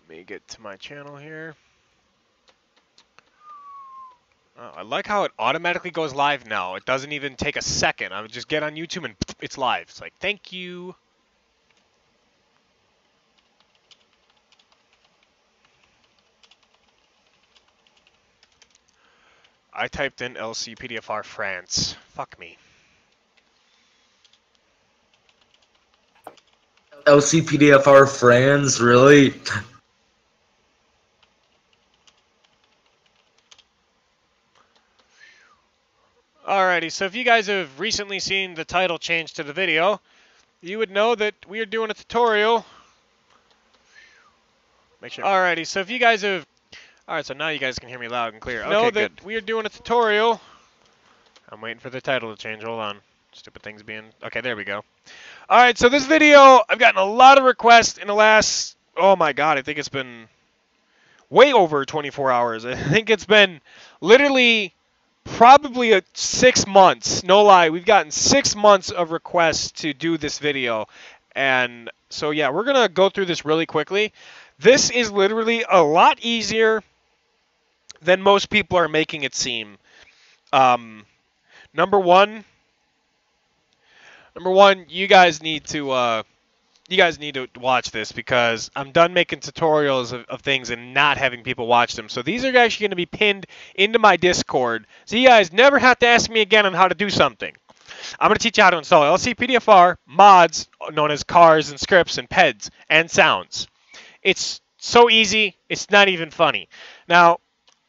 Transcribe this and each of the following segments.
Let me get to my channel here. Oh, I like how it automatically goes live now. It doesn't even take a second. I would just get on YouTube and it's live. It's like, thank you. I typed in Lcpdfr France. Fuck me. Lcpdfr France, really? Alrighty, so if you guys have recently seen the title change to the video, you would know that we are doing a tutorial. Make sure. Alrighty, so if you guys have... Alright, so now you guys can hear me loud and clear. Okay, know that we are doing a tutorial. I'm waiting for the title to change. Hold on. Stupid things being... Okay, there we go. Alright, so this video, I've gotten a lot of requests in the last... Oh my god, I think it's been way over 24 hours. I think it's been literally probably 6 months. No lie, we've gotten 6 months of requests to do this video. And so yeah, we're going to go through this really quickly. This is literally a lot easier than most people are making it seem. Number one, you guys need to watch this because I'm done making tutorials of things and not having people watch them. So these are actually going to be pinned into my Discord, so you guys never have to ask me again on how to do something. I'm going to teach you how to install Lcpdfr mods known as cars and scripts and Peds and sounds. It's so easy, it's not even funny. Now,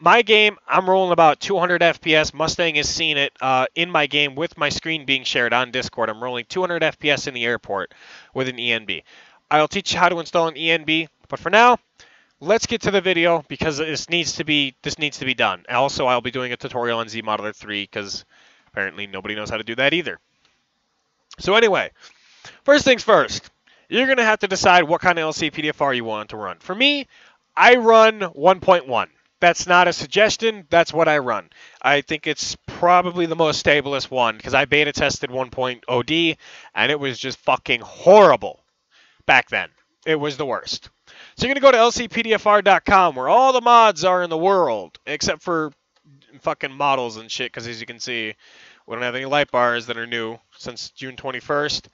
my game, I'm rolling about 200 FPS. Mustang has seen it in my game with my screen being shared on Discord. I'm rolling 200 FPS in the airport with an ENB. I'll teach you how to install an ENB, but for now, let's get to the video because this needs to be done. Also, I'll be doing a tutorial on ZModeler 3 because apparently nobody knows how to do that either. So anyway, first things first, you're going to have to decide what kind of Lcpdfr you want to run. For me, I run 1.1. That's not a suggestion, that's what I run. I think it's probably the most stablest one because I beta tested 1.0D and it was just fucking horrible back then. It was the worst. So you're going to go to lcpdfr.com where all the mods are in the world except for fucking models and shit because as you can see, we don't have any light bars that are new since June 21st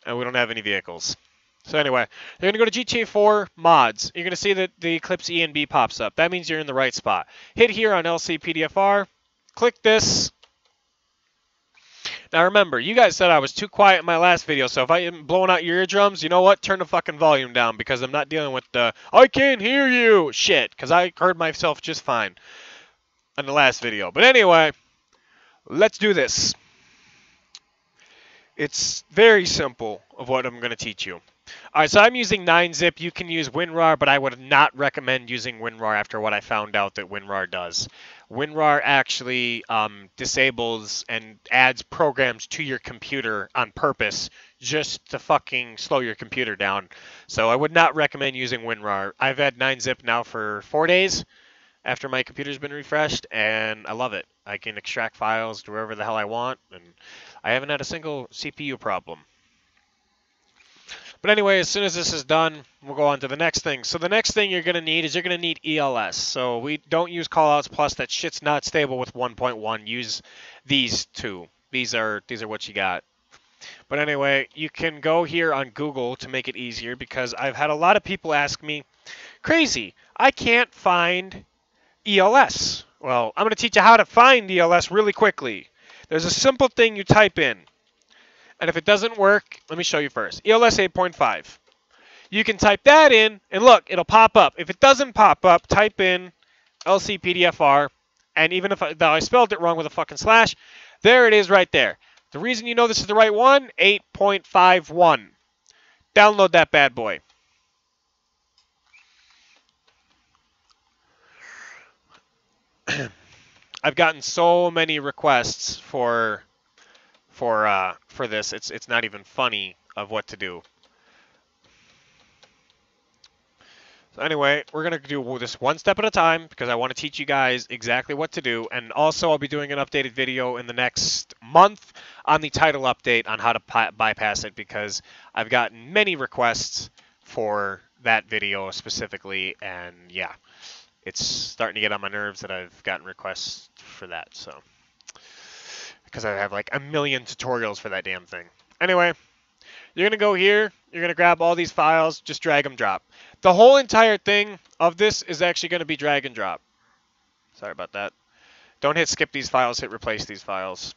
and we don't have any vehicles. So anyway, you're going to go to GTA 4 mods. You're going to see that the Eclipse ENB pops up. That means you're in the right spot. Hit here on Lcpdfr. Click this. Now remember, you guys said I was too quiet in my last video, so if I am blowing out your eardrums, you know what? Turn the fucking volume down because I'm not dealing with the I can't hear you shit because I heard myself just fine in the last video. But anyway, let's do this. It's very simple of what I'm going to teach you. Alright, so I'm using 9-zip. You can use WinRAR, but I would not recommend using WinRAR after what I found out that WinRAR does. WinRAR actually disables and adds programs to your computer on purpose just to fucking slow your computer down. So I would not recommend using WinRAR. I've had 9-zip now for 4 days after my computer's been refreshed, and I love it. I can extract files to wherever the hell I want, and I haven't had a single CPU problem. But anyway, as soon as this is done, we'll go on to the next thing. So the next thing you're going to need is you're going to need ELS. So we don't use callouts plus. That shit's not stable with 1.1. Use these two. These are what you got. But anyway, you can go here on Google to make it easier because I've had a lot of people ask me, crazy, I can't find ELS. Well, I'm going to teach you how to find ELS really quickly. There's a simple thing you type in. And if it doesn't work, let me show you first. ELS 8.5. You can type that in, and look, it'll pop up. If it doesn't pop up, type in Lcpdfr, and even if I spelled it wrong with a fucking slash, there it is right there. The reason you know this is the right one, 8.51. Download that bad boy. I've gotten so many requests for this, it's not even funny of what to do. So anyway, we're going to do this one step at a time because I want to teach you guys exactly what to do. And also I'll be doing an updated video in the next month on the title update on how to bypass it because I've gotten many requests for that video specifically, and yeah, it's starting to get on my nerves that I've gotten requests for that, so. Because I have like a million tutorials for that damn thing. Anyway, you're going to go here, you're going to grab all these files, just drag them drop. The whole entire thing of this is actually going to be drag and drop. Sorry about that. Don't hit skip these files, hit replace these files.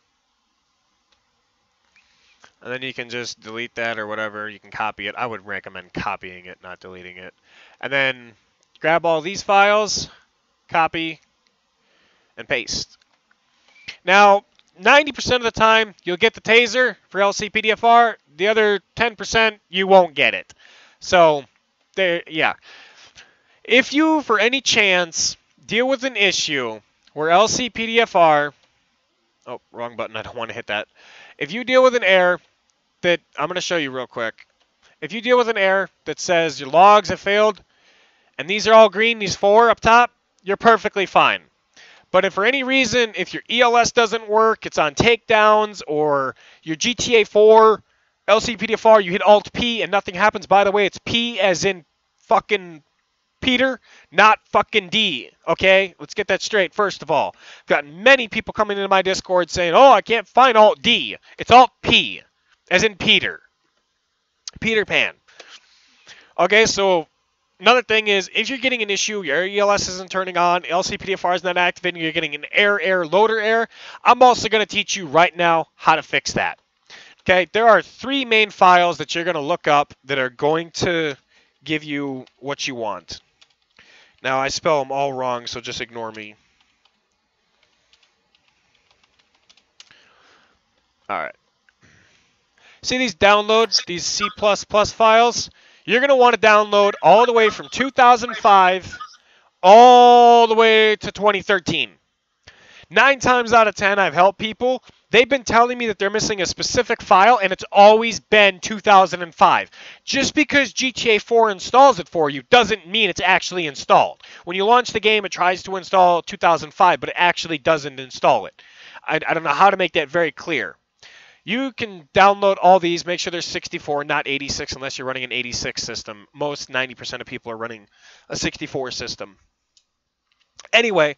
And then you can just delete that or whatever. You can copy it. I would recommend copying it, not deleting it. And then grab all these files, copy, and paste. Now, 90% of the time, you'll get the taser for Lcpdfr. The other 10%, you won't get it. So, there, yeah. If you, for any chance, deal with an issue where Lcpdfr... Oh, wrong button. I don't want to hit that. If you deal with an error that... I'm going to show you real quick. If you deal with an error that says your logs have failed, and these are all green, these 4 up top, you're perfectly fine. But if for any reason, if your ELS doesn't work, it's on takedowns, or your GTA 4, Lcpdfr, you hit Alt-P and nothing happens. By the way, it's P as in fucking Peter, not fucking D, okay? Let's get that straight, first of all. I've gotten many people coming into my Discord saying, oh, I can't find Alt-D. It's Alt-P, as in Peter. Peter Pan. Okay, so... Another thing is, if you're getting an issue, your ELS isn't turning on, Lcpdfr is not activating, you're getting an error, loader error, I'm also going to teach you right now how to fix that. Okay, there are 3 main files that you're going to look up that are going to give you what you want. Now, I spell them all wrong, so just ignore me. Alright. See these downloads, these C++ files? You're going to want to download all the way from 2005 all the way to 2013. 9 times out of 10, I've helped people. They've been telling me that they're missing a specific file, and it's always been 2005. Just because GTA 4 installs it for you doesn't mean it's actually installed. When you launch the game, it tries to install 2005, but it actually doesn't install it. I don't know how to make that very clear. You can download all these. Make sure they're 64, not 86, unless you're running an 86 system. Most 90% of people are running a 64 system. Anyway,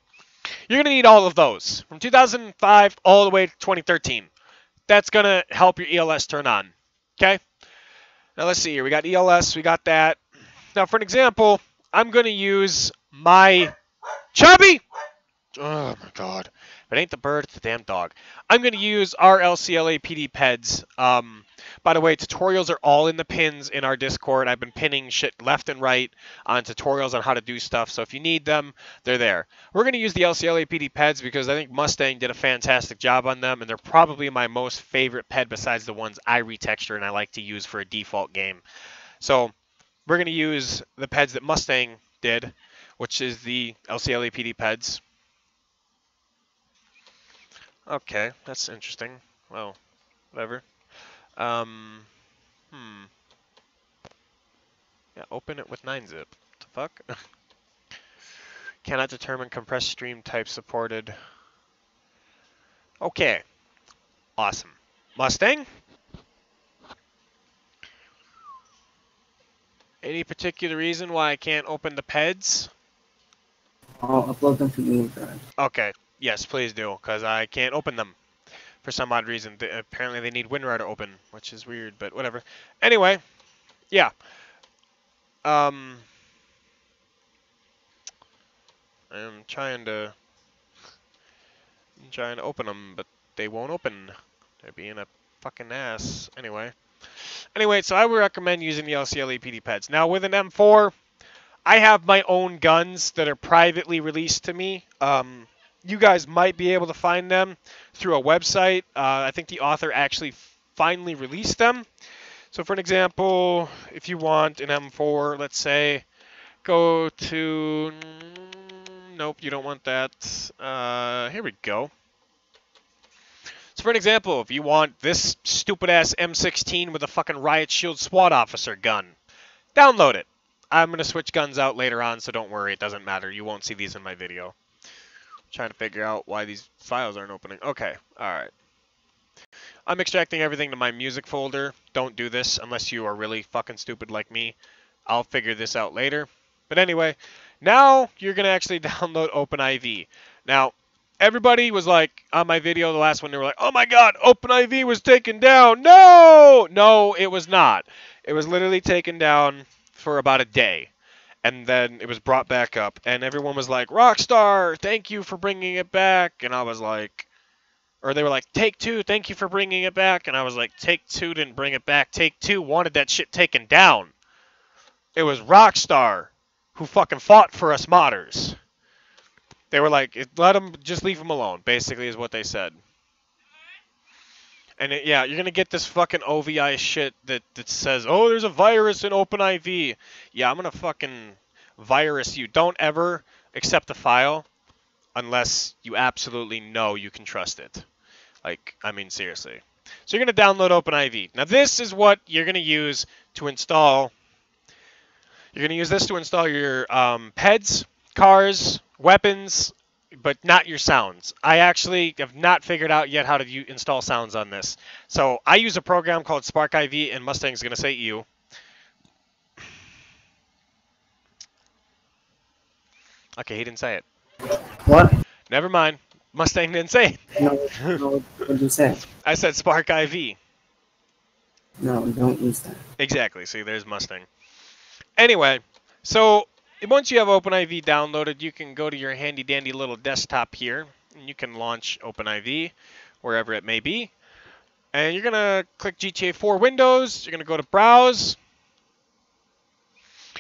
you're going to need all of those from 2005 all the way to 2013. That's going to help your ELS turn on. Okay? Now let's see here. We got ELS. We got that. Now for an example, I'm going to use my Chubby. Oh my God. If it ain't the bird, it's the damn dog. I'm going to use our Lcpd Peds. By the way, tutorials are all in the pins in our Discord. I've been pinning shit left and right on tutorials on how to do stuff. So if you need them, they're there. We're going to use the Lcpd Peds because I think Mustang did a fantastic job on them. And they're probably my most favorite ped besides the ones I retexture and I like to use for a default game. So we're going to use the Peds that Mustang did, which is the Lcpd Peds. Okay, that's interesting. Well, whatever. Yeah, open it with 9-zip. What the fuck? Cannot determine compressed stream type supported. Okay. Awesome. Mustang? Any particular reason why I can't open the Peds? I'll upload them to Google Drive. Okay. Yes, please do, because I can't open them for some odd reason. Apparently they need WinRAR to open, which is weird, but whatever. Anyway, yeah. I'm trying to open them, but they won't open. They're being a fucking ass. Anyway, so I would recommend using the Lcpd Peds. Now with an M4, I have my own guns that are privately released to me. You guys might be able to find them through a website. I think the author actually finally released them. So for an example, if you want an M4, let's say, go to... Nope, you don't want that. Here we go. So for an example, if you want this stupid-ass M16 with a fucking Riot Shield SWAT officer gun, download it. I'm going to switch guns out later on, so don't worry, it doesn't matter. You won't see these in my video. Trying to figure out why these files aren't opening. Okay, alright. I'm extracting everything to my music folder. Don't do this unless you are really fucking stupid like me. I'll figure this out later. But anyway, now you're going to actually download OpenIV. Now, everybody was like, on my video, the last one, they were like, oh my god, OpenIV was taken down. No! No, it was not. It was literally taken down for about a day. And then it was brought back up. And everyone was like, Rockstar, thank you for bringing it back. And I was like, or they were like, Take-Two, thank you for bringing it back. And I was like, Take-Two didn't bring it back. Take-Two wanted that shit taken down. It was Rockstar who fucking fought for us modders. They were like, just leave them alone, basically is what they said. And yeah, you're going to get this fucking OVI shit that says, oh, there's a virus in OpenIV. Yeah, I'm going to fucking virus you. Don't ever accept a file unless you absolutely know you can trust it. Like, I mean, seriously. So you're going to download OpenIV. Now, this is what you're going to use to install. You're going to use this to install your Peds, cars, weapons, but not your sounds. I actually have not figured out yet how to install sounds on this. So I use a program called SparkIV, and Mustang's going to say you. Okay, he didn't say it. What? Never mind. Mustang didn't say it. No, what did you say? I said SparkIV. No, don't use that. Exactly. See, there's Mustang. Anyway, so once you have OpenIV downloaded, you can go to your handy-dandy little desktop here, and you can launch OpenIV wherever it may be. And you're going to click GTA 4 Windows. You're going to go to Browse.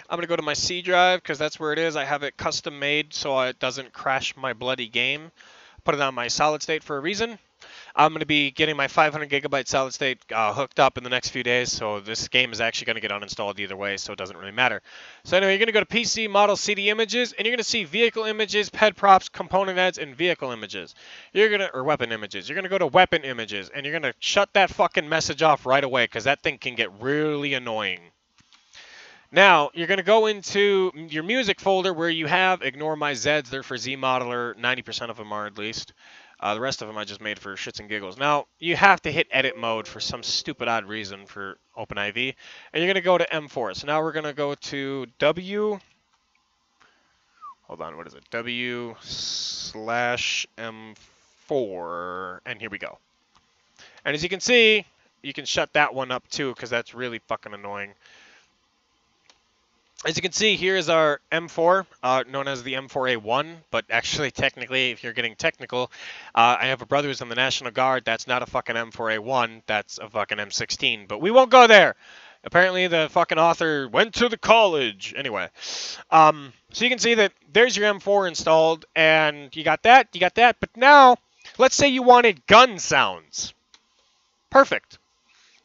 I'm going to go to my C drive because that's where it is. I have it custom made so it doesn't crash my bloody game. Put it on my solid state for a reason. I'm going to be getting my 500 gigabyte solid state hooked up in the next few days, so this game is actually going to get uninstalled either way, so it doesn't really matter. So anyway, you're going to go to PC, Model, CD Images, and you're going to see Vehicle Images, Ped Props, Component Ads, and Vehicle Images. Or Weapon Images. You're going to go to Weapon Images, and you're going to shut that fucking message off right away, because that thing can get really annoying. Now, you're going to go into your music folder where you have Ignore My Zeds. They're for Z Modeler. 90% of them are at least. The rest of them I just made for shits and giggles. Now, you have to hit edit mode for some stupid odd reason for OpenIV. And you're going to go to M4. So now we're going to go to W. Hold on, what is it? W/M4. And here we go. And as you can see, you can shut that one up too because that's really fucking annoying. As you can see, here is our M4, known as the M4A1, but actually, technically, if you're getting technical, I have a brother who's in the National Guard. That's not a fucking M4A1. That's a fucking M16, but we won't go there. Apparently, the fucking author went to the college. Anyway, so you can see that there's your M4 installed, and you got that, but now, let's say you wanted gun sounds. Perfect.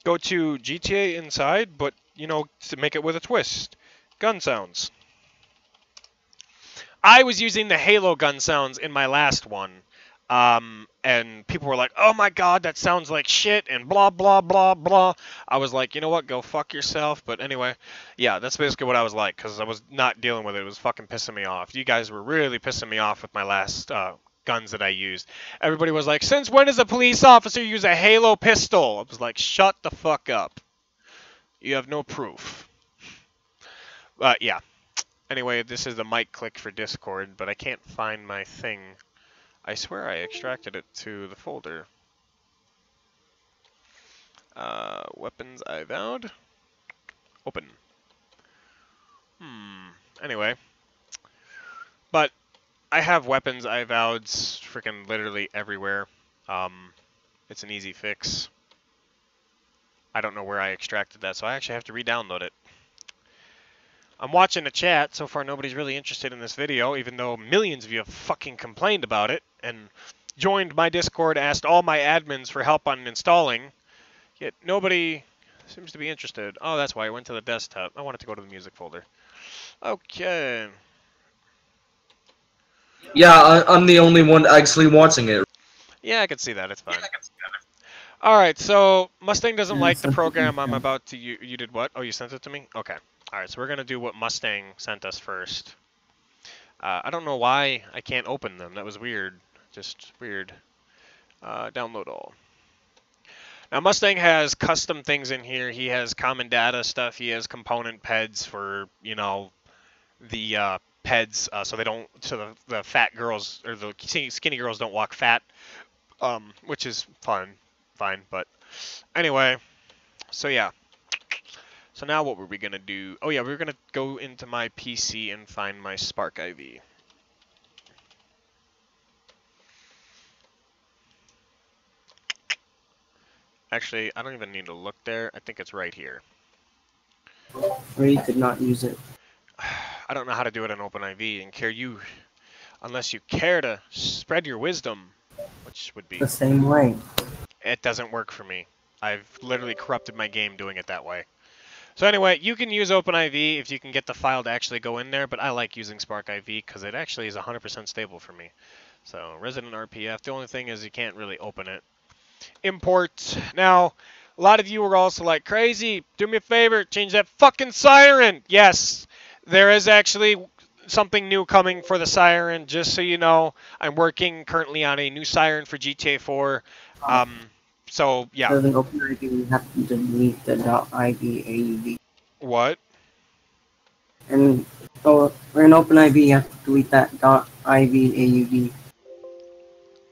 Go to GTA Inside, but, you know, to make it with a twist. Gun sounds. I was using the Halo gun sounds in my last one, and people were like, oh my god, that sounds like shit, and blah, blah, blah, blah. I was like, you know what, go fuck yourself. But anyway, yeah, that's basically what I was like, because I was not dealing with it. It was fucking pissing me off. You guys were really pissing me off with my last guns that I used. Everybody was like, since when does a police officer use a Halo pistol? I was like, shut the fuck up. You have no proof. Yeah. Anyway, this is the mic click for Discord, but I can't find my thing. I swear I extracted it to the folder. Weapons I vowed. Open. Anyway. But I have weapons I vowed freaking literally everywhere. It's an easy fix. I don't know where I extracted that, so I actually have to re-download it. I'm watching the chat. So far, nobody's really interested in this video, even though millions of you have fucking complained about it and joined my Discord, asked all my admins for help on installing. Yet nobody seems to be interested. Oh, that's why I went to the desktop. I wanted to go to the music folder. Okay. Yeah, I'm the only one actually watching it. Yeah, I can see that. It's fine. All right, so Mustang doesn't like the program I'm about to use. You did what? Oh, you sent it to me? Okay. All right, so we're going to do what Mustang sent us first. I don't know why I can't open them. That was weird. Just weird. Download all. Now Mustang has custom things in here. He has common data stuff. He has component peds for, you know, the peds, so they don't, so the fat girls or the skinny girls don't walk fat, which is fine, but anyway, so yeah. So now what were we gonna do? Oh yeah, we were gonna go into my PC and find my Spark IV. Actually, I don't even need to look there. I think it's right here. Or you could not use it. I don't know how to do it on OpenIV, and unless you care to spread your wisdom, which would be The same way. it doesn't work for me. I've literally corrupted my game doing it that way. So anyway, you can use OpenIV if you can get the file to actually go in there, but I like using SparkIV because it actually is 100% stable for me. So resident RPF, the only thing is you can't really open it. Import. Now, a lot of you were also like, crazy, do me a favor, change that fucking siren. Yes, there is actually something new coming for the siren, just so you know. I'm working currently on a new siren for GTA 4. So, yeah. Rather than OpenIV, you have to delete the .iv What? And so for an OpenIV, you have to delete that .iv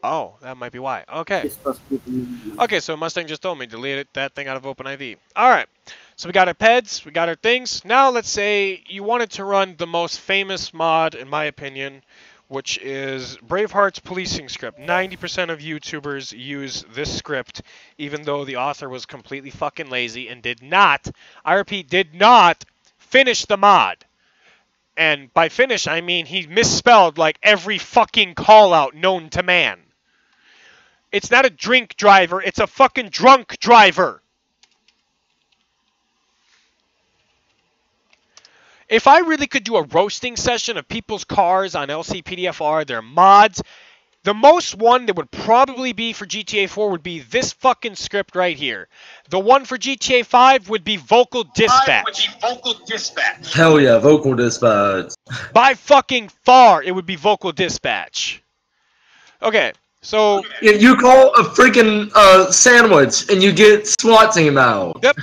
Oh, that might be why. Okay. It's supposed to be Okay, so Mustang just told me, delete that thing out of OpenIV. Alright, so we got our peds, we got our things. Now let's say you wanted to run the most famous mod, in my opinion, which is Braveheart's policing script. 90% of YouTubers use this script, even though the author was completely fucking lazy and did not, I repeat, did not finish the mod. And by finish, I mean he misspelled like every fucking call-out known to man. It's not a drink driver, it's a fucking drunk driver. If I really could do a roasting session of people's cars on Lcpdfr, their mods, the most one that would probably be for GTA 4 would be this fucking script right here. The one for GTA 5 would be Vocal Dispatch. Hell yeah, vocal dispatch. By fucking far, it would be Vocal Dispatch. Okay, so... Yeah, you call a freaking sandwich and you get SWAT team out. Yep.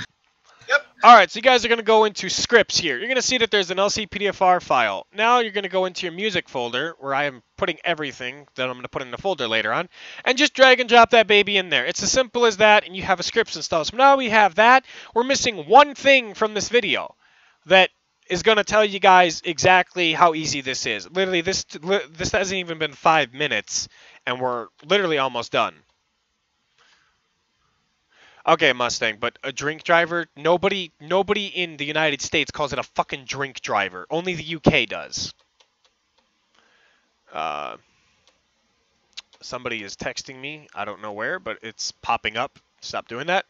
Alright, so you guys are going to go into scripts here. You're going to see that there's an Lcpdfr file. Now you're going to go into your music folder, where I am putting everything that I'm going to put in the folder later on, and just drag and drop that baby in there. It's as simple as that, and you have a scripts installed. So now we have that. We're missing one thing from this video that is going to tell you guys exactly how easy this is. Literally, this hasn't even been 5 minutes, and we're literally almost done. Okay, Mustang, but a drink driver, nobody in the United States calls it a fucking drink driver. Only the UK does. Somebody is texting me. I don't know where, but it's popping up. Stop doing that.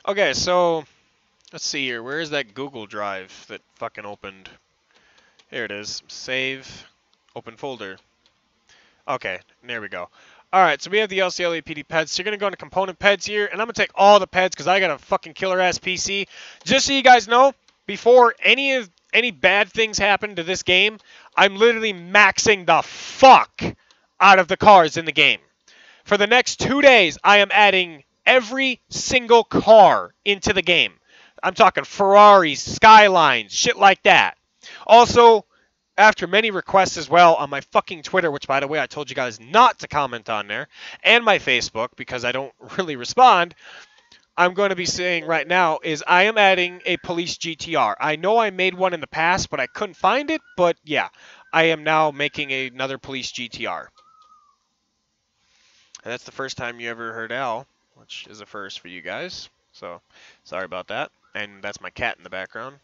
Okay, so let's see here. Where is that Google Drive that fucking opened? Here it is. Save. Open folder. Okay, there we go. Alright, so we have the Lcpd peds. So you're going to go into component peds here, and I'm going to take all the peds because I got a fucking killer-ass PC. Just so you guys know, before any bad things happen to this game, I'm literally maxing the fuck out of the cars in the game. For the next 2 days, I am adding every single car into the game. I'm talking Ferraris, Skylines, shit like that. Also, after many requests as well on my fucking Twitter, which, by the way, I told you guys not to comment on there, and my Facebook, because I don't really respond, I'm going to be saying right now is I am adding a police GTR. I know I made one in the past, but I couldn't find it, but yeah, I am now making another police GTR. And that's the first time you ever heard Al, which is a first for you guys, so sorry about that. And that's my cat in the background.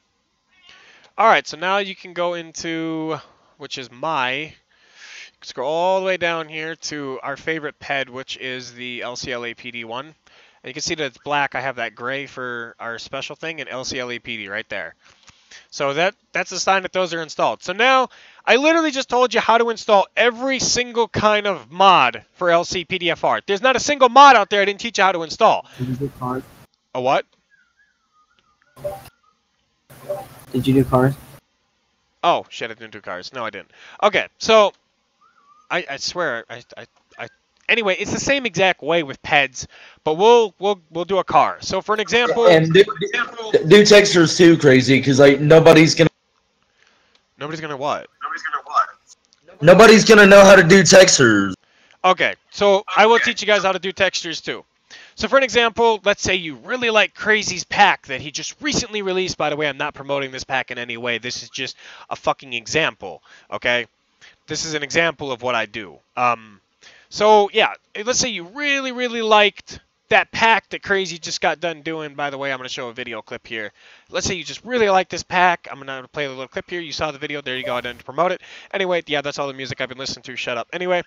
Alright, so now you can go into, which is scroll all the way down here to our favorite ped, which is the LCLAPD one. And you can see that it's black. I have that gray for our special thing and LCLAPD right there. So that's a sign that those are installed. So now, I literally just told you how to install every single kind of mod for Lcpdfr. There's not a single mod out there I didn't teach you how to install. Did you do cars? A what? Did you do cars? Oh, shit, I didn't do cars. No, I didn't. Okay, so I swear, Anyway, it's the same exact way with Peds, but we'll do a car. So for an example, And do textures too crazy because like nobody's gonna what? nobody's gonna know how to do textures. Okay, so I will teach you guys how to do textures too. So for an example, let's say you really like Crazy's pack that he just recently released. By the way, I'm not promoting this pack in any way. This is just a fucking example, okay? This is an example of what I do. So yeah, let's say you really liked that pack that Crazy just got done doing. By the way, I'm going to show a video clip here. Let's say you just really like this pack. I'm going to play a little clip here. You saw the video. There you go. I didn't promote it. Anyway, yeah, that's all the music I've been listening to. Shut up. Anyway,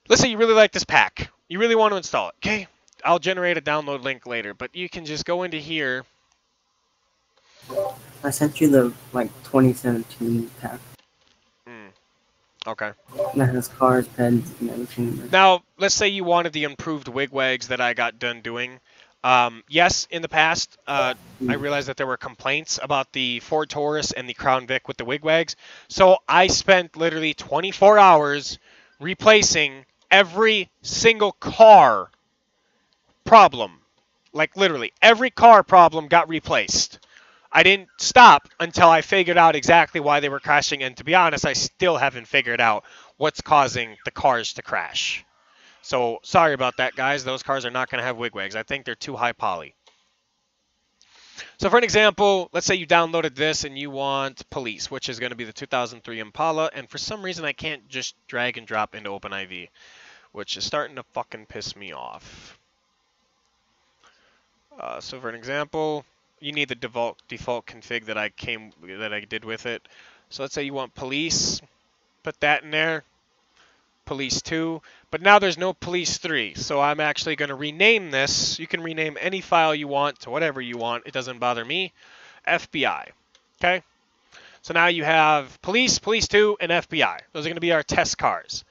let's say you really like this pack. You really want to install it, okay? I'll generate a download link later, but you can just go into here. I sent you the, 2017 pack. Okay. That has cars, Peds, and everything. Now, let's say you wanted the improved wigwags that I got done doing. Yes, in the past, I realized that there were complaints about the Ford Taurus and the Crown Vic with the wigwags. So I spent literally 24 hours replacing every single car problem. Like, literally, every car problem got replaced. I didn't stop until I figured out exactly why they were crashing, and to be honest, I still haven't figured out what's causing the cars to crash. So, sorry about that, guys. Those cars are not going to have wigwags. I think they're too high poly. So, for an example, let's say you downloaded this and you want Police, which is going to be the 2003 Impala, and for some reason I can't just drag and drop into OpenIV, which is starting to fucking piss me off. So, for an example, you need the default config that I did with it. So let's say you want Police, put that in there, Police 2, but now there's no Police 3, so I'm actually going to rename this. You can rename any file you want to whatever you want. It doesn't bother me. FBI, okay? So now you have Police, Police 2, and FBI. Those are going to be our test cars.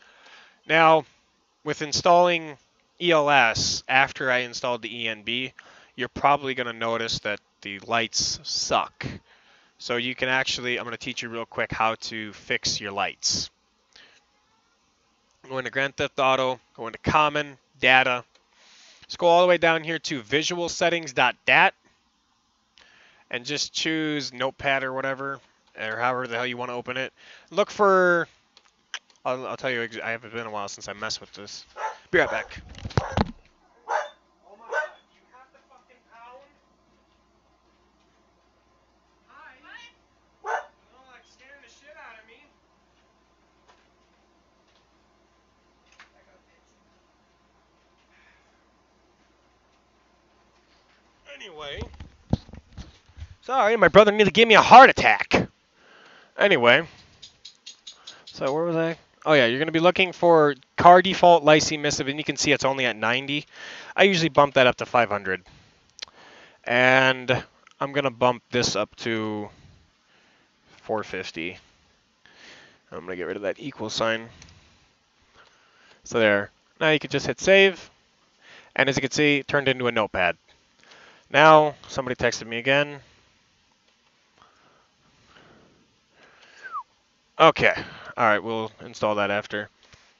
Now, with installing ELS after I installed the ENB, you're probably going to notice that the lights suck. So you can actually, I'm going to teach you real quick how to fix your lights. Go into Grand Theft Auto, go into Common, Data. Just go all the way down here to visualsettings.dat and just choose Notepad or whatever, or however the hell you want to open it. Look for, I'll tell you, I haven't been a while since I messed with this. Be right back. Anyway, sorry, my brother nearly gave me a heart attack. Anyway, so where was I? Oh yeah, you're going to be looking for car default Lcpdfr missive, and you can see it's only at 90. I usually bump that up to 500. And I'm going to bump this up to 450. I'm going to get rid of that equal sign. So there. Now you can just hit save. And as you can see, it turned into a notepad. Now, somebody texted me again. Okay. All right, we'll install that after.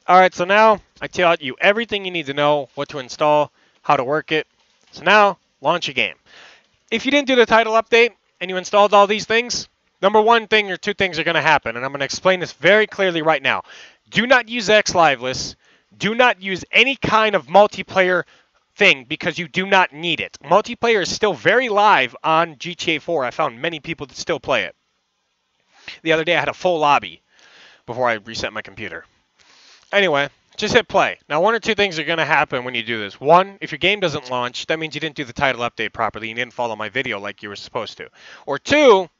All right, so now I taught you everything you need to know, what to install, how to work it. So now, launch a game. If you didn't do the title update and you installed all these things, number one thing or two things are going to happen, and I'm going to explain this very clearly right now. Do not use XLiveless. Do not use any kind of multiplayer thing because you do not need it. Multiplayer is still very live on GTA 4. I found many people that still play it. The other day I had a full lobby before I reset my computer. Anyway, just hit play. Now, one or two things are going to happen when you do this. One, if your game doesn't launch, that means you didn't do the title update properly. You didn't follow my video like you were supposed to. Or two,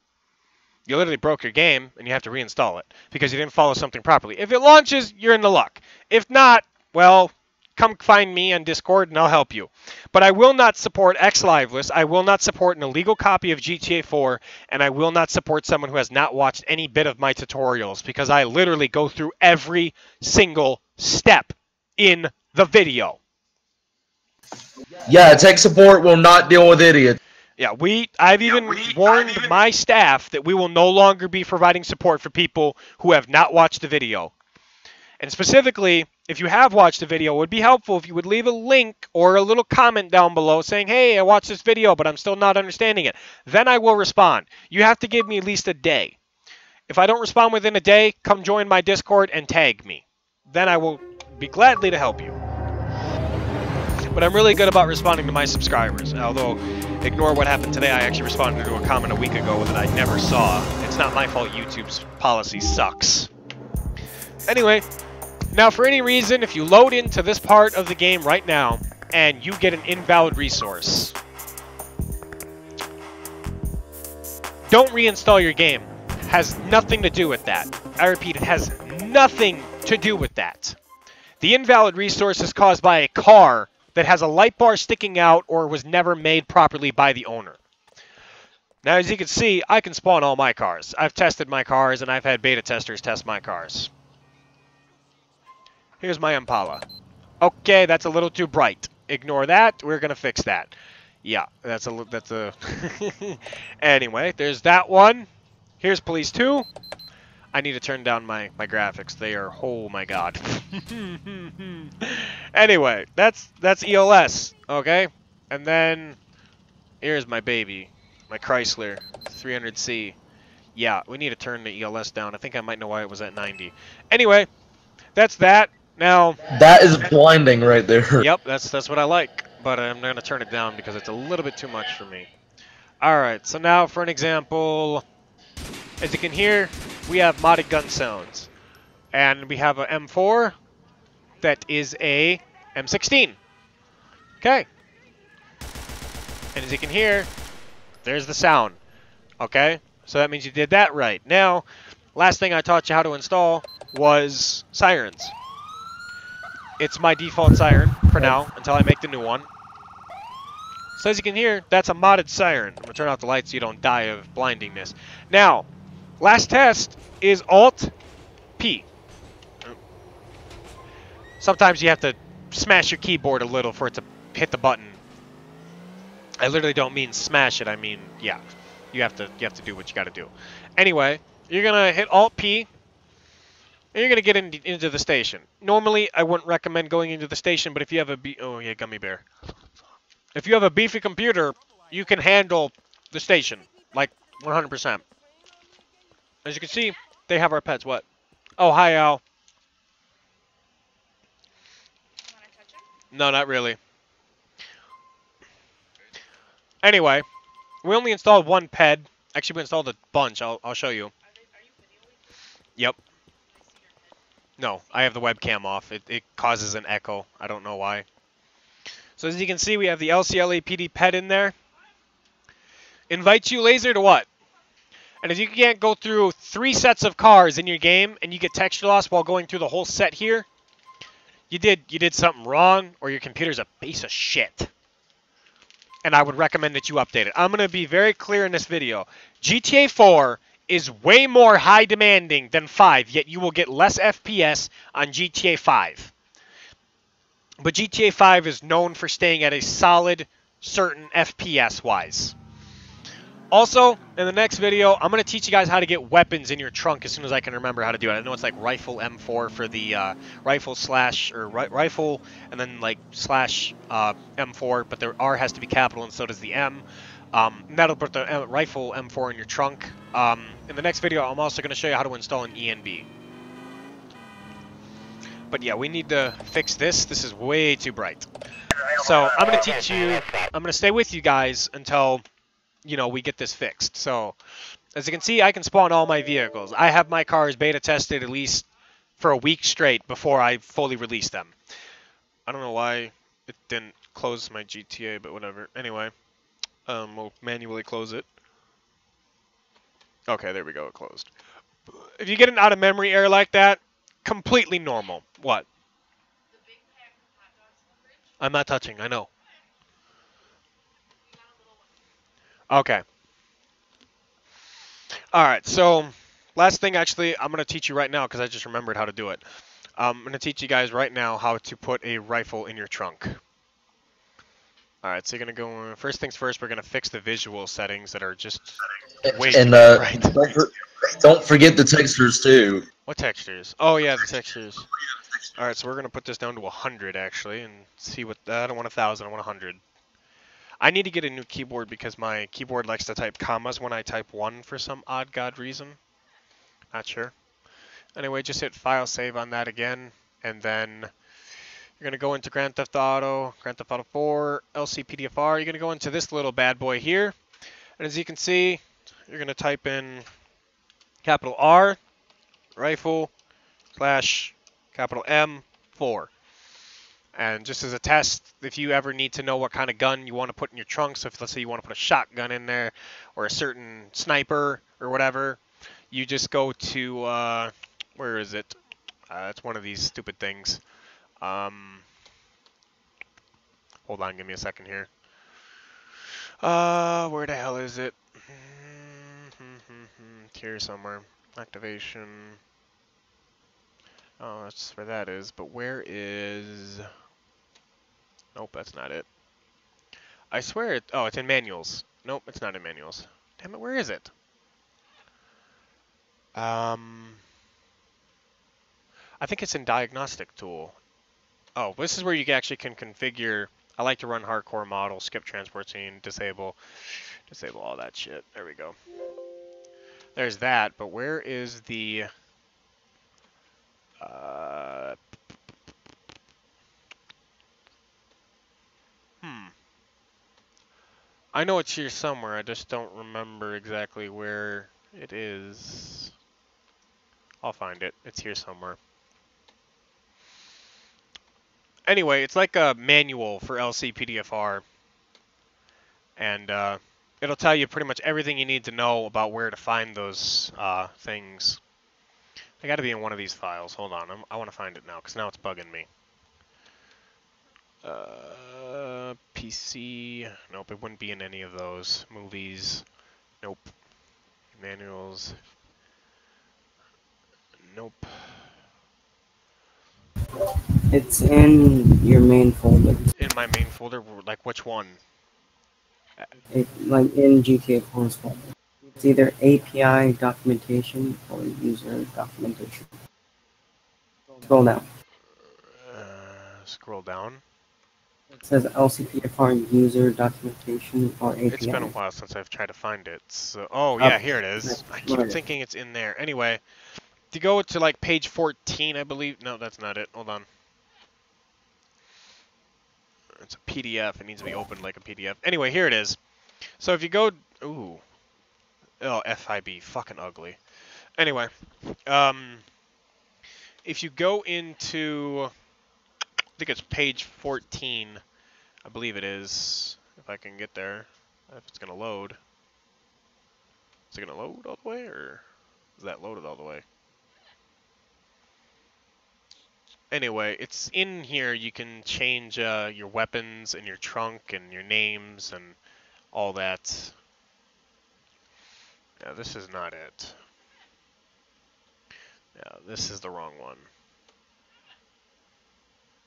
you literally broke your game and you have to reinstall it because you didn't follow something properly. If it launches, you're in the luck. If not, well, come find me on Discord and I'll help you. But I will not support XLiveless. I will not support an illegal copy of GTA 4, and I will not support someone who has not watched any bit of my tutorials because I literally go through every single step in the video. Yeah, tech support will not deal with idiots. Yeah, I've even warned my staff that we will no longer be providing support for people who have not watched the video. And specifically, if you have watched the video, it would be helpful if you would leave a link or a little comment down below saying, hey, I watched this video, but I'm still not understanding it. Then I will respond. You have to give me at least a day. If I don't respond within a day, come join my Discord and tag me. Then I will be gladly to help you. But I'm really good about responding to my subscribers. Although, ignore what happened today. I actually responded to a comment a week ago that I never saw. It's not my fault. YouTube's policy sucks. Anyway, now for any reason, if you load into this part of the game right now and you get an invalid resource, don't reinstall your game. Has nothing to do with that. I repeat, it has nothing to do with that. The invalid resource is caused by a car that has a light bar sticking out or was never made properly by the owner. Now, as you can see, I can spawn all my cars. I've tested my cars, and I've had beta testers test my cars. Here's my Impala. Okay, that's a little too bright. Ignore that. We're going to fix that. Yeah, that's a... Anyway, there's that one. Here's Police 2. I need to turn down my graphics. They are, oh my god. Anyway, that's ELS, okay? And then here's my baby, my Chrysler 300C. Yeah, we need to turn the ELS down. I think I might know why it was at 90. Anyway, that's that. Now that is blinding right there. Yep, that's what I like. But I'm going to turn it down because it's a little bit too much for me. All right, so now for an example, as you can hear, we have modded gun sounds. And we have a M4 that is a M16. Okay. And as you can hear, there's the sound. Okay? So that means you did that right. Now, last thing I taught you how to install was sirens. It's my default siren for now until I make the new one. So as you can hear, that's a modded siren. I'm going to turn off the lights so you don't die of blindingness. Now, last test is Alt-P. Sometimes you have to smash your keyboard a little for it to hit the button. I literally don't mean smash it. I mean, yeah, you have to do what you got to do. Anyway, you're gonna hit Alt-P, and you're gonna get into the station. Normally, I wouldn't recommend going into the station, but if you have a gummy bear. If you have a beefy computer, you can handle the station like 100%. As you can see, they have our pets. What? Oh, hi, Al. No, not really. Anyway, we only installed one ped. Actually, we installed a bunch. I'll show you. Yep. No, I have the webcam off. It causes an echo. I don't know why. So as you can see, we have the Lcpdfr ped in there. Invites you laser to what? And if you can't go through 3 sets of cars in your game and you get texture loss while going through the whole set here, you did something wrong, or your computer's a piece of shit. And I would recommend that you update it. I'm going to be very clear in this video. GTA 4 is way more high demanding than 5, yet you will get less FPS on GTA 5. But GTA 5 is known for staying at a solid, certain FPS-wise. Also, in the next video, I'm going to teach you guys how to get weapons in your trunk as soon as I can remember how to do it. I know it's like rifle M4 for the rifle and then like slash M4, but the R has to be capital and so does the M. And that'll put the rifle M4 in your trunk. In the next video, I'm also going to show you how to install an ENB. But yeah, we need to fix this. This is way too bright. So I'm going to teach you, I'm going to stay with you guys until, you know, we get this fixed. So as you can see, I can spawn all my vehicles. I have my cars beta tested at least for a week straight before I fully release them. I don't know why it didn't close my GTA, but whatever. Anyway, we'll manually close it. Okay, there we go, it closed. If you get an out of memory error like that, completely normal. What? The big pack of hot dogs in the fridge. I'm not touching, I know. We got a little one. Okay. Alright, so last thing actually, I'm going to teach you right now because I just remembered how to do it. I'm going to teach you guys right now how to put a rifle in your trunk. Alright, so you're going to go, first things first, we're going to fix the visual settings that are just way too bright. Don't forget the textures too. What textures? Oh yeah, the textures. All right, so we're gonna put this down to 100 actually, and see what. I don't want 1,000. I want 100. I need to get a new keyboard because my keyboard likes to type commas when I type 1 for some odd god reason. Not sure. Anyway, just hit File, save on that again, and then you're gonna go into Grand Theft Auto 4, Lcpdfr. You're gonna go into this little bad boy here, and as you can see, you're gonna type in capital R, rifle, slash, capital M, 4. And just as a test, if you ever need to know what kind of gun you want to put in your trunk, so if let's say you want to put a shotgun in there or a certain sniper or whatever, you just go to, where is it? It's one of these stupid things. Hold on, give me a second here. Where the hell is it? It's here somewhere. Activation. Oh, that's where that is, but where is... Nope, that's not it. I swear it... Oh, it's in manuals. Nope, it's not in manuals. Damn it, where is it? I think it's in diagnostic tool. Oh, this is where you actually can configure... I like to run hardcore model, skip transport scene, disable all that shit. There we go. There's that, but where is the... I know it's here somewhere, I just don't remember exactly where it is. I'll find it. It's here somewhere. Anyway, it's like a manual for Lcpdfr. And it'll tell you pretty much everything you need to know about where to find those things. They got to be in one of these files. Hold on, I want to find it now, because now it's bugging me. PC. Nope, it wouldn't be in any of those. Movies. Nope. Manuals. Nope. It's in your main folder. In my main folder? Like, which one? Like in GTA 4's folder. It's either API documentation or user documentation. Scroll down. Scroll down. It says LCPFR user documentation or API. It's been a while since I've tried to find it. So, oh, yeah, here it is. I keep thinking it's in there. Anyway, if you go to, like, page 14, I believe. No, that's not it. Hold on. It's a PDF. It needs to be opened like a PDF. Anyway, here it is. So if you go... Ooh. Oh, FIB. Fucking ugly. Anyway. If you go into... I think it's page 14. I believe it is. If I can get there. If it's going to load. Is it going to load all the way? Or is that loaded all the way? Anyway, it's in here. You can change your weapons and your trunk and your names and all that. Yeah, this is not it. Yeah, this is the wrong one.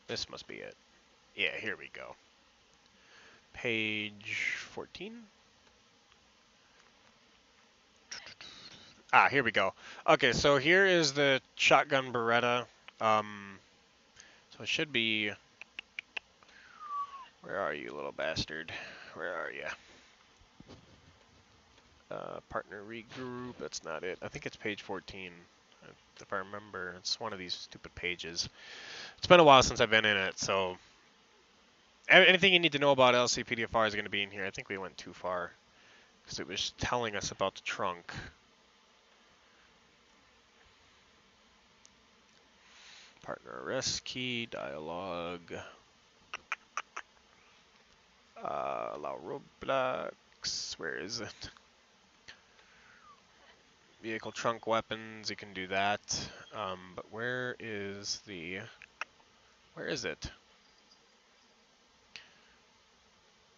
This must be it. Yeah, here we go. Page 14? Ah, here we go. Okay, so here is the shotgun Beretta. So it should be... Where are you, little bastard? Where are you? Partner regroup, that's not it. I think it's page 14, if I remember. It's one of these stupid pages. It's been a while since I've been in it, so... Anything you need to know about Lcpdfr is going to be in here. I think we went too far, because it was telling us about the trunk. Partner arrest key, dialogue. Allow roadblocks. Where is it? Vehicle trunk weapons. You can do that. But where is the... Where is it?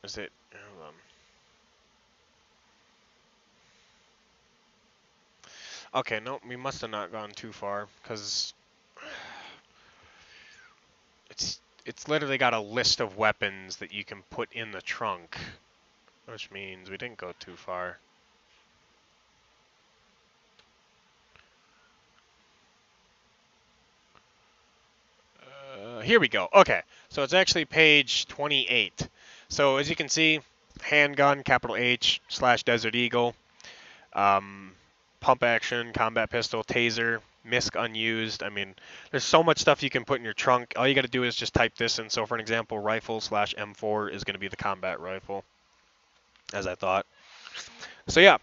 Is it... Hold on. Okay, no, we must have not gone too far, because... It's literally got a list of weapons that you can put in the trunk, which means we didn't go too far. here we go. Okay, so it's actually page 28. So as you can see, handgun, capital H, / Desert Eagle, pump action, combat pistol, taser, MISC unused. I mean, there's so much stuff you can put in your trunk. All you got to do is just type this in. So for an example, rifle / M4 is going to be the combat rifle, as I thought. So yeah,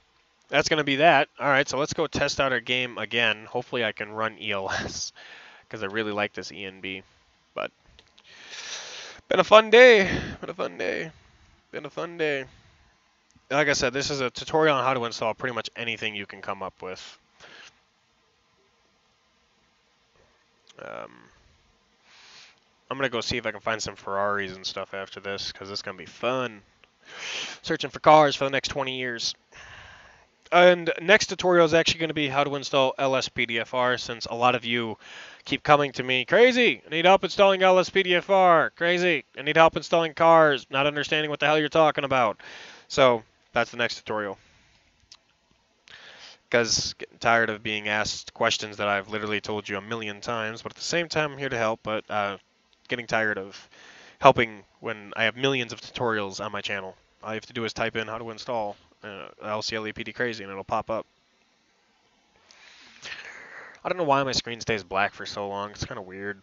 that's going to be that. All right, so let's go test out our game again. Hopefully I can run ELS because I really like this ENB. But been a fun day. Been a fun day. Been a fun day. Like I said, this is a tutorial on how to install pretty much anything you can come up with. I'm going to go see if I can find some Ferraris and stuff after this, because it's going to be fun. Searching for cars for the next 20 years. And next tutorial is actually going to be how to install Lcpdfr, since a lot of you keep coming to me, crazy, I need help installing Lcpdfr, crazy, I need help installing cars, not understanding what the hell you're talking about. So that's the next tutorial. Because getting tired of being asked questions that I've literally told you a million times, but at the same time I'm here to help, but getting tired of helping when I have millions of tutorials on my channel. All you have to do is type in how to install LCLEPD crazy and it'll pop up. I don't know why my screen stays black for so long. It's kind of weird.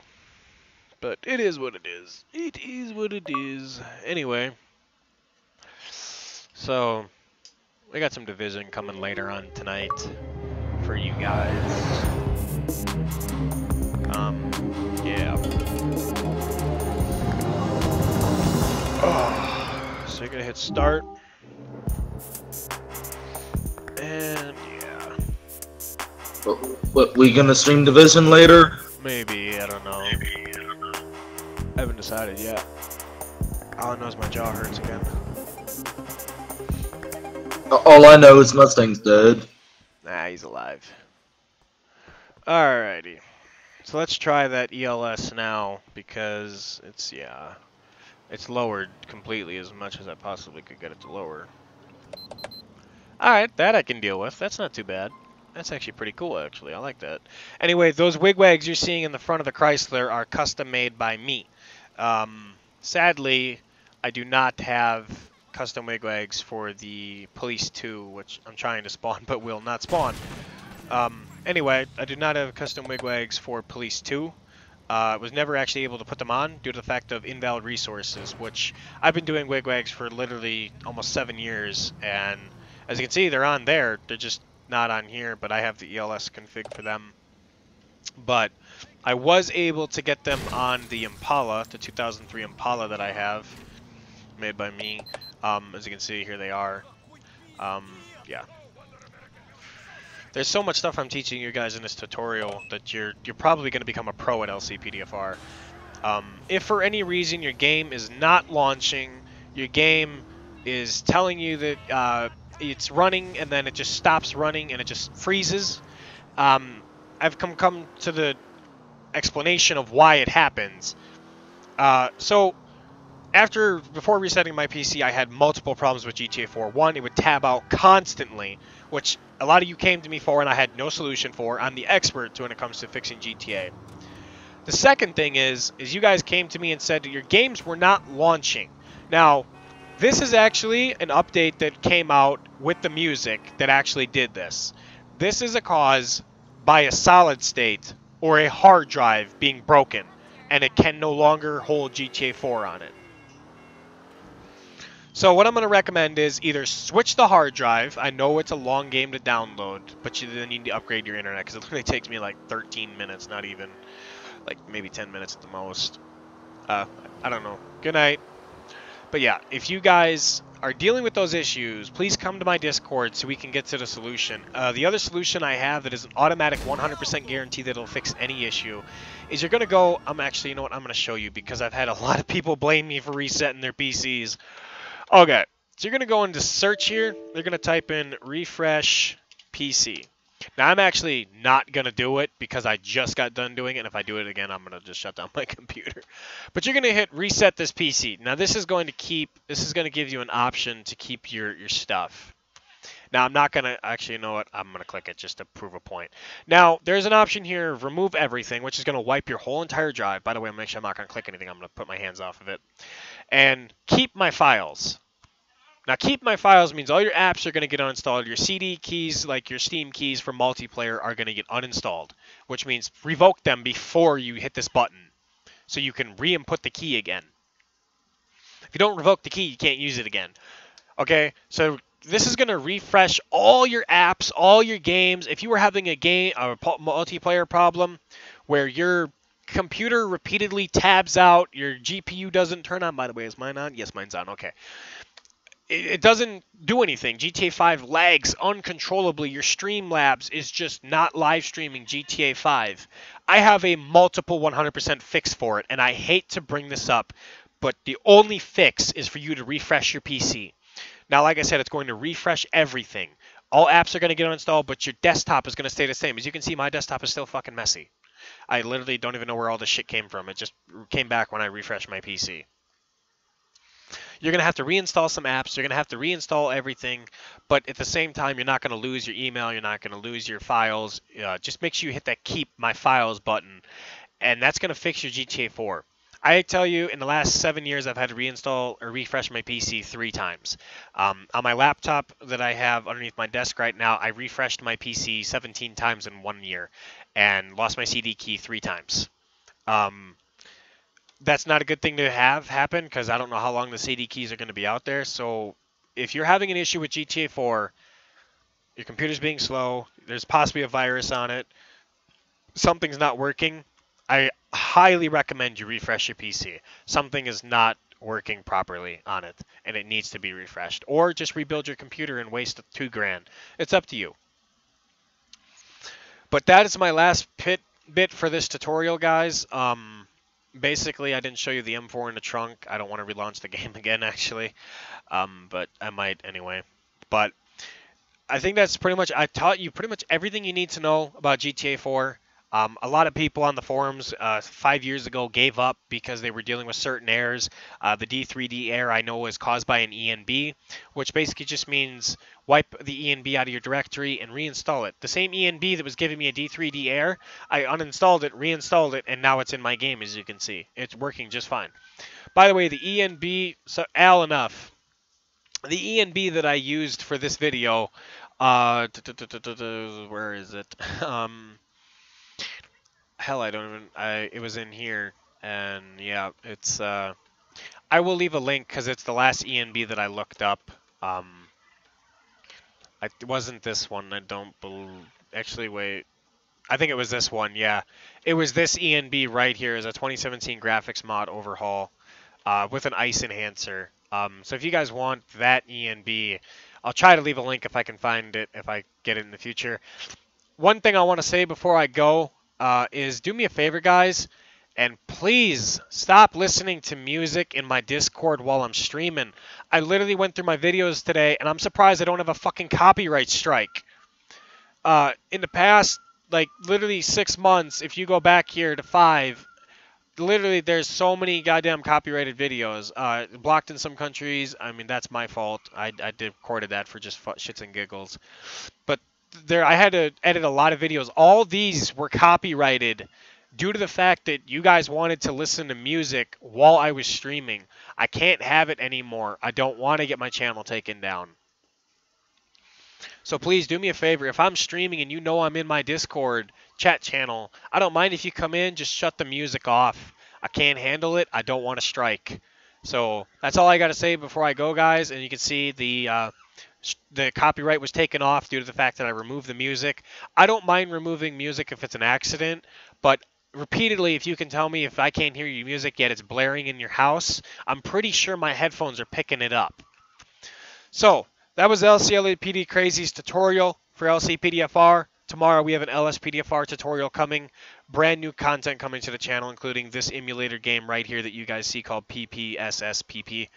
But it is what it is. It is what it is. Anyway. So, we got some Division coming later on tonight for you guys. Yeah. Oh, so you're going to hit start. And yeah. What, we gonna stream Division later? Maybe, I don't know. I haven't decided yet. All I know is my jaw hurts again. All I know is Mustang's dead. Nah, he's alive. Alrighty. So let's try that ELS now, because it's, yeah, it's lowered completely as much as I possibly could get it to lower. Alright, that I can deal with. That's not too bad. That's actually pretty cool, actually. I like that. Anyway, those wigwags you're seeing in the front of the Chrysler are custom made by me. Sadly, I do not have custom wigwags for the Police 2, which I'm trying to spawn but will not spawn. Anyway, I do not have custom wigwags for Police 2. I was never actually able to put them on due to the fact of invalid resources, which I've been doing wigwags for literally almost 7 years, and as you can see, they're on there. They're just not on here, but I have the ELS config for them. But I was able to get them on the Impala, the 2003 Impala that I have, made by me. As you can see, here they are. Yeah. There's so much stuff I'm teaching you guys in this tutorial that you're probably going to become a pro at Lcpdfr. If for any reason your game is not launching, your game is telling you that it's running and then it just stops running and it just freezes, I've come to the explanation of why it happens. So before resetting my PC, I had multiple problems with GTA 4. One, it would tab out constantly, which a lot of you came to me for and I had no solution for. I'm the expert when it comes to fixing GTA. The second thing is you guys came to me and said that your games were not launching. Now, this is actually an update that came out with the music that actually did this. This is a cause by a solid state or a hard drive being broken, and it can no longer hold GTA 4 on it. So what I'm going to recommend is either switch the hard drive. I know it's a long game to download, but you then need to upgrade your internet because it literally takes me like 13 minutes, not even, like maybe 10 minutes at the most. I don't know. Good night. But yeah, if you guys are dealing with those issues, please come to my Discord so we can get to the solution. The other solution I have that is an automatic 100% guarantee that it'll fix any issue is you're going to go, you know what, I'm going to show you because I've had a lot of people blame me for resetting their PCs. Okay, so you're going to go into search here. They're going to type in refresh PC. Now, I'm actually not going to do it because I just got done doing it, and if I do it again, I'm going to just shut down my computer. But you're going to hit reset this PC. Now, this is going to give you an option to keep your stuff. Now, I'm not going to, actually, you know what? I'm going to click it just to prove a point. Now, there's an option here, remove everything, which is going to wipe your whole entire drive. By the way, I'm make sure I'm not going to click anything. I'm going to put my hands off of it. And keep my files. Now, keep my files means all your apps are going to get uninstalled. Your CD keys, like your Steam keys for multiplayer, are going to get uninstalled, which means revoke them before you hit this button so you can re-input the key again. If you don't revoke the key, you can't use it again. Okay, so this is going to refresh all your apps, all your games. If you were having a multiplayer problem where your computer repeatedly tabs out, your GPU doesn't turn on. By the way, is mine on? Yes, mine's on. Okay. It doesn't do anything. GTA 5 lags uncontrollably. Your Streamlabs is just not live streaming GTA 5. I have a multiple 100% fix for it, and I hate to bring this up, but the only fix is for you to refresh your PC. Now, like I said, it's going to refresh everything. All apps are going to get uninstalled, but your desktop is going to stay the same. As you can see, my desktop is still fucking messy. I literally don't even know where all this shit came from. It just came back when I refreshed my PC. You're going to have to reinstall some apps. You're going to have to reinstall everything. But at the same time, you're not going to lose your email. You're not going to lose your files. Just make sure you hit that Keep My Files button. And that's going to fix your GTA 4. I tell you, in the last 7 years, I've had to reinstall or refresh my PC 3 times. On my laptop that I have underneath my desk right now, I refreshed my PC 17 times in 1 year and lost my CD key 3 times. That's not a good thing to have happen because I don't know how long the CD keys are going to be out there. So if you're having an issue with GTA 4, your computer's being slow, there's possibly a virus on it, something's not working, I highly recommend you refresh your PC. Something is not working properly on it, and it needs to be refreshed. Or just rebuild your computer and waste $2,000. It's up to you. But that is my last bit for this tutorial, guys. Basically, I didn't show you the M4 in the trunk. I don't want to relaunch the game again, actually. But I might anyway. But I think that's pretty much, I taught you pretty much everything you need to know about GTA 4. A lot of people on the forums 5 years ago gave up because they were dealing with certain errors. The D3D error I know is caused by an ENB, which basically just means wipe the ENB out of your directory and reinstall it. The same ENB that was giving me a D3D error, I uninstalled it, reinstalled it, and now it's in my game, as you can see. It's working just fine. By the way, the ENB, so enough. The ENB that I used for this video, where is it? Hell, I don't even, it was in here, and yeah, it's, I will leave a link, because it's the last ENB that I looked up. It wasn't this one, I don't believe, actually, wait, I think it was this one, yeah. It was this ENB right here, is a 2017 graphics mod overhaul, with an ice enhancer. So if you guys want that ENB, I'll try to leave a link if I can find it, if I get it in the future. One thing I want to say before I go, is do me a favor, guys, and please stop listening to music in my Discord while I'm streaming. I literally went through my videos today, and I'm surprised I don't have a fucking copyright strike. In the past, like, literally 6 months, if you go back here to 5, literally there's so many goddamn copyrighted videos. Blocked in some countries. I mean, that's my fault. I recorded that for just shits and giggles. But I had to edit a lot of videos. All these were copyrighted due to the fact that you guys wanted to listen to music while I was streaming. I can't have it anymore. I don't want to get my channel taken down. So please do me a favor. If I'm streaming and you know I'm in my Discord chat channel, I don't mind if you come in, just shut the music off. I can't handle it. I don't want to strike. So that's all I got to say before I go, guys. And you can see the copyright was taken off due to the fact that I removed the music. I don't mind removing music if it's an accident, but repeatedly, if you can tell me if I can't hear your music yet it's blaring in your house, I'm pretty sure my headphones are picking it up. So that was LCPD Crazy's tutorial for Lcpdfr. Tomorrow we have an Lspdfr tutorial coming. Brand new content coming to the channel, including this emulator game right here that you guys see called PPSSPP.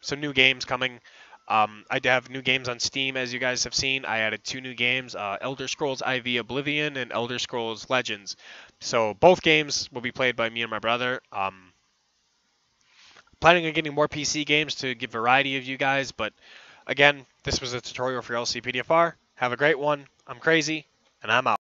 So new games coming. I have new games on Steam, as you guys have seen. I added 2 new games, Elder Scrolls IV Oblivion and Elder Scrolls Legends. So both games will be played by me and my brother. Planning on getting more PC games to give variety of you guys, but again, this was a tutorial for LCPDFR. Have a great one. I'm crazy, and I'm out.